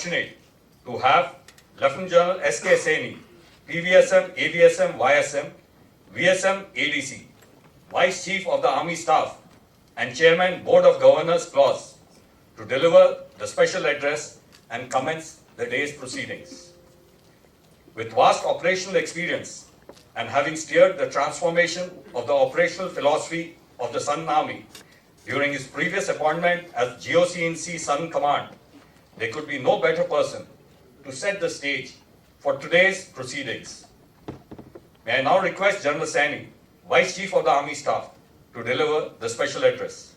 fortunate to have Lieutenant General S.K. Saini, PVSM, AVSM, YSM, VSM, ADC, Vice Chief of the Army Staff, and Chairman Board of Governors clause to deliver the special address and commence the day's proceedings. With vast operational experience and having steered the transformation of the operational philosophy of the Southern Army during his previous appointment as GOC-in-C Southern Command, there could be no better person to set the stage for today's proceedings. May I now request General Saini, Vice Chief of the Army Staff, to deliver the special address.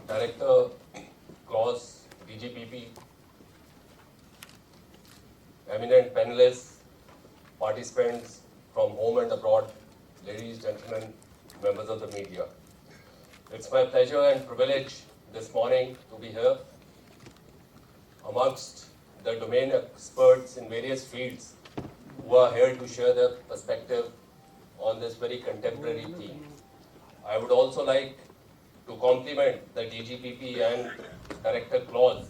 Director, Clause, DGPP, eminent panelists, participants from home and abroad, ladies, gentlemen, members of the media. It's my pleasure and privilege this morning to be here amongst the domain experts in various fields who are here to share their perspective on this very contemporary theme. I would also like to compliment the DGPP and Director Clause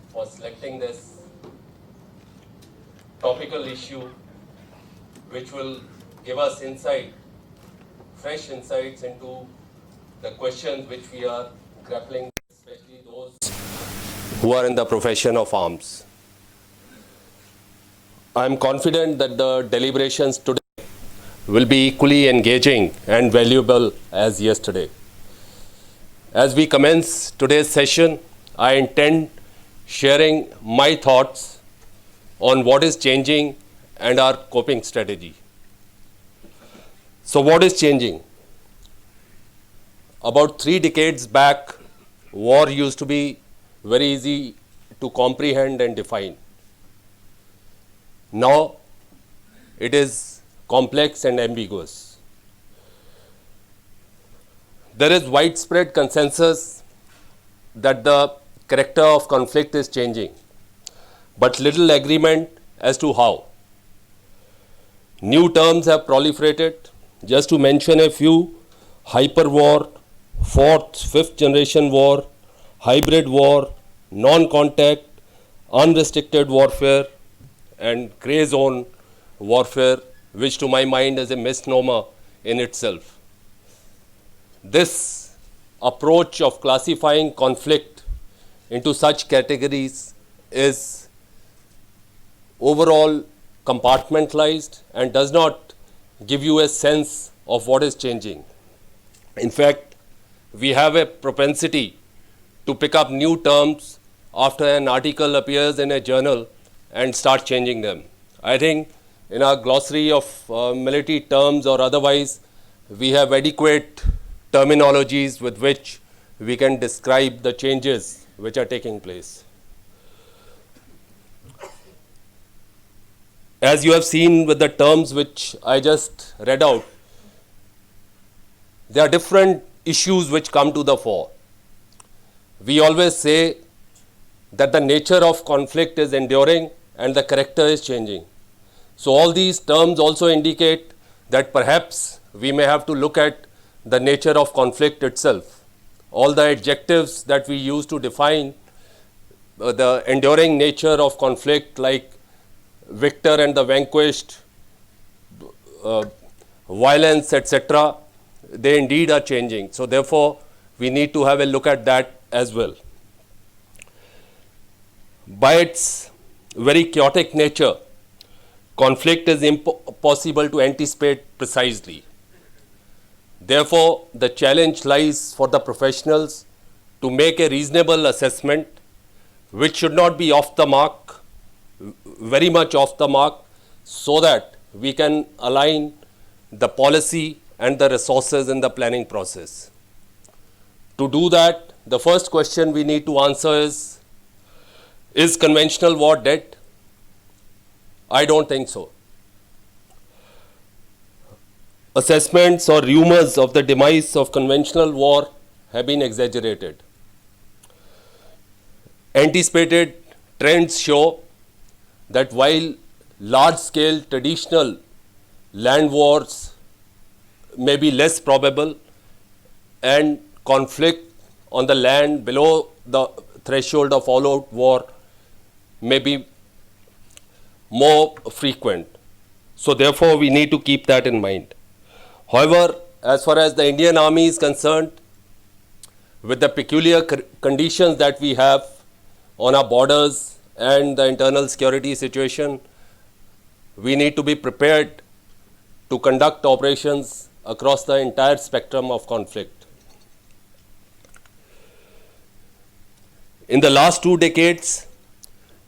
for selecting this topical issue which will give us insight, fresh insights into the questions which we are grappling with, especially those who are in the profession of arms. I am confident that the deliberations today will be equally engaging and valuable as yesterday. As we commence today's session, I intend sharing my thoughts on what is changing and our coping strategy. So what is changing? About 3 decades back, war used to be very easy to comprehend and define. Now, it is complex and ambiguous. There is widespread consensus that the character of conflict is changing, but little agreement as to how. New terms have proliferated. Just to mention a few: hyper war, 4th, 5th generation war, hybrid war, non-contact, unrestricted warfare, and grey zone warfare, which to my mind is a misnomer in itself. This approach of classifying conflict into such categories is overall compartmentalized and does not give you a sense of what is changing. In fact, we have a propensity to pick up new terms after an article appears in a journal and start changing them. I think in our glossary of military terms or otherwise, we have adequate terminologies with which we can describe the changes which are taking place. As you have seen with the terms which I just read out, there are different issues which come to the fore. We always say that the nature of conflict is enduring and the character is changing. So all these terms also indicate that perhaps we may have to look at the nature of conflict itself. All the adjectives that we use to define the enduring nature of conflict, like victor and the vanquished, violence, etc., they indeed are changing. So therefore, we need to have a look at that as well. By its very chaotic nature, conflict is impossible to anticipate precisely. Therefore, the challenge lies for the professionals to make a reasonable assessment, which should not be off the mark, very much off the mark, so that we can align the policy and the resources in the planning process. To do that, the first question we need to answer is conventional war dead? I don't think so. Assessments or rumors of the demise of conventional war have been exaggerated. Anticipated trends show that while large-scale traditional land wars may be less probable and conflict on the land below the threshold of all-out war may be more frequent. So therefore, we need to keep that in mind. However, as far as the Indian Army is concerned, with the peculiar conditions that we have on our borders and the internal security situation, we need to be prepared to conduct operations across the entire spectrum of conflict. In the last 2 decades,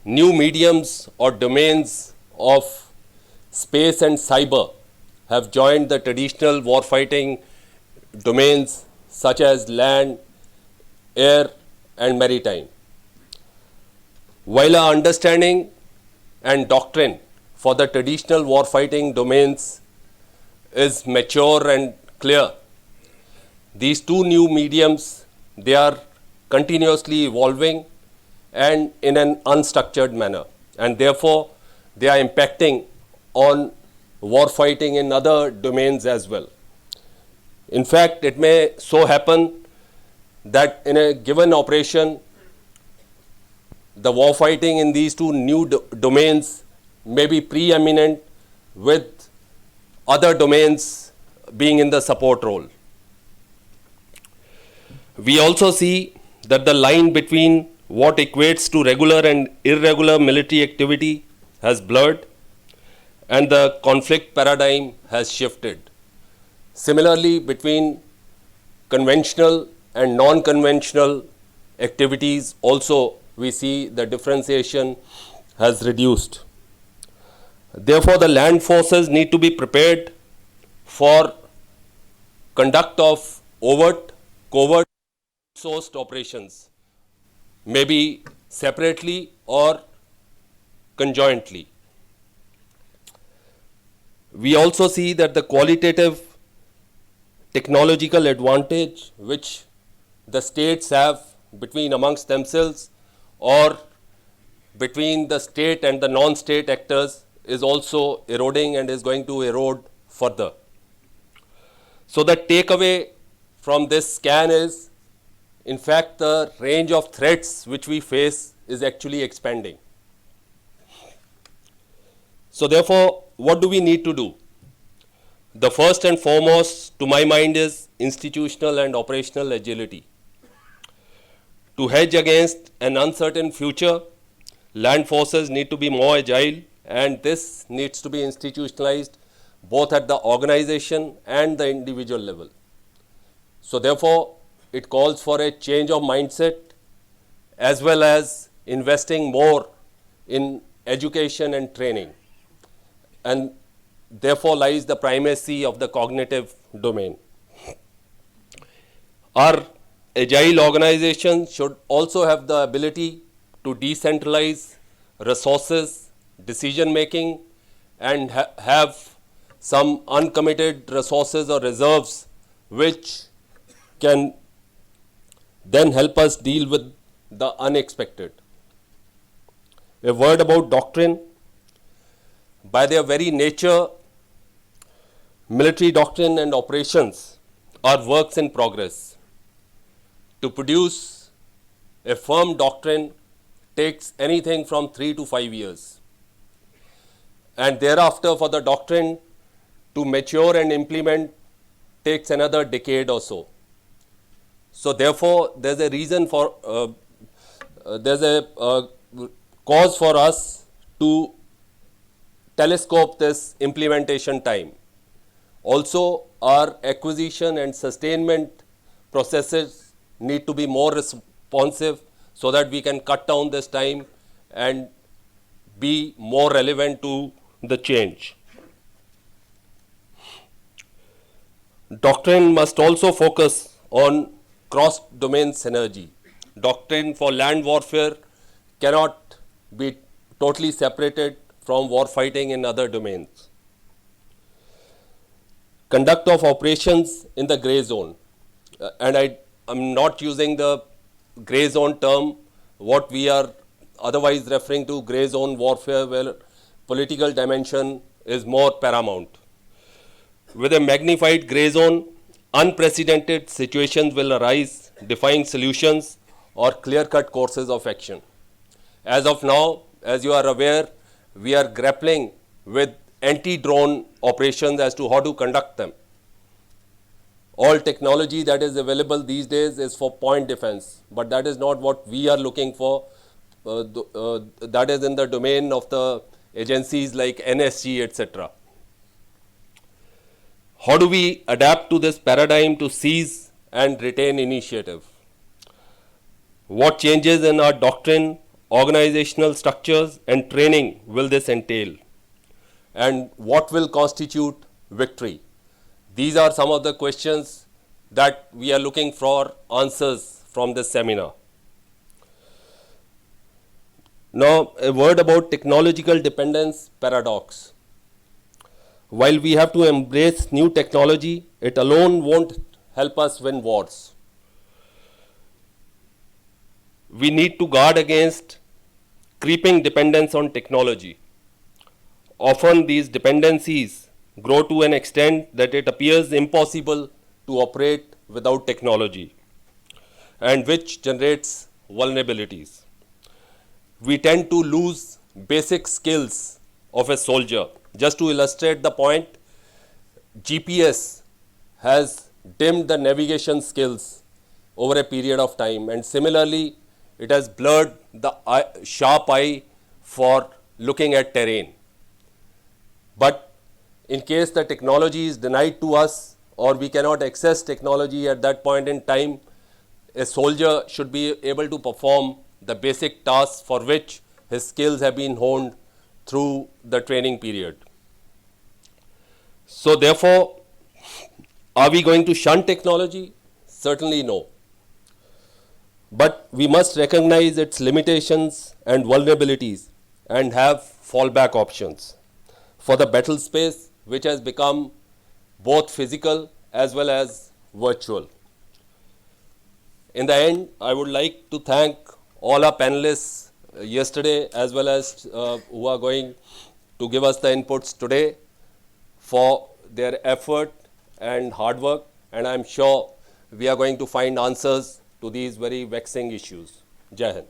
new mediums or domains of space and cyber have joined the traditional warfighting domains such as land, air, and maritime. While our understanding and doctrine for the traditional warfighting domains is mature and clear, these 2 new mediums, they are continuously evolving and in an unstructured manner, and therefore they are impacting on warfighting in other domains as well. In fact, it may so happen that in a given operation, the warfighting in these 2 new domains may be preeminent, with other domains being in the support role. We also see that the line between what equates to regular and irregular military activity has blurred, and the conflict paradigm has shifted. Similarly, between conventional and non-conventional activities also we see the differentiation has reduced. Therefore, the land forces need to be prepared for conduct of overt, covert, sourced operations, maybe separately or conjointly. We also see that the qualitative technological advantage which the states have between amongst themselves or between the state and the non-state actors is also eroding and is going to erode further. So the takeaway from this scan is, in fact, the range of threats which we face is actually expanding. So therefore, what do we need to do? The first and foremost, to my mind, is institutional and operational agility. To hedge against an uncertain future, land forces need to be more agile, and this needs to be institutionalized both at the organization and the individual level. So therefore, it calls for a change of mindset as well as investing more in education and training. And therefore lies the primacy of the cognitive domain. Our agile organization should also have the ability to decentralize resources, decision making, and have some uncommitted resources or reserves which can then help us deal with the unexpected. A word about doctrine. By their very nature, military doctrine and operations are works in progress. To produce a firm doctrine takes anything from 3 to 5 years. And thereafter, for the doctrine to mature and implement takes another decade or so. So therefore, there's a reason for, there's a cause for us to telescope this implementation time. Also, our acquisition and sustainment processes need to be more responsive so that we can cut down this time and be more relevant to the change. Doctrine must also focus on cross-domain synergy. Doctrine for land warfare cannot be totally separated from warfighting in other domains. Conduct of operations in the grey zone. And I'm not using the grey zone term, what we are otherwise referring to grey zone warfare, where political dimension is more paramount. With a magnified grey zone, unprecedented situations will arise, defying solutions or clear-cut courses of action. As of now, as you are aware, we are grappling with anti-drone operations as to how to conduct them. All technology that is available these days is for point defense, but that is not what we are looking for. That is in the domain of the agencies like NSG, etc. How do we adapt to this paradigm to seize and retain initiative? What changes in our doctrine, organizational structures, and training will this entail? And what will constitute victory? These are some of the questions that we are looking for answers from this seminar. Now, a word about technological dependence paradox. While we have to embrace new technology, it alone won't help us win wars. We need to guard against creeping dependence on technology. Often these dependencies grow to an extent that it appears impossible to operate without technology, and which generates vulnerabilities. We tend to lose basic skills of a soldier. Just to illustrate the point, GPS has dimmed the navigation skills over a period of time, and similarly it has blurred the sharp eye for looking at terrain. But in case the technology is denied to us or we cannot access technology at that point in time, a soldier should be able to perform the basic tasks for which his skills have been honed through the training period. So therefore, are we going to shun technology? Certainly no. But we must recognize its limitations and vulnerabilities and have fallback options for the battle space, which has become both physical as well as virtual. In the end, I would like to thank all our panelists yesterday as well as who are going to give us the inputs today for their effort and hard work, and I am sure we are going to find answers to these very vexing issues. Jai Hind.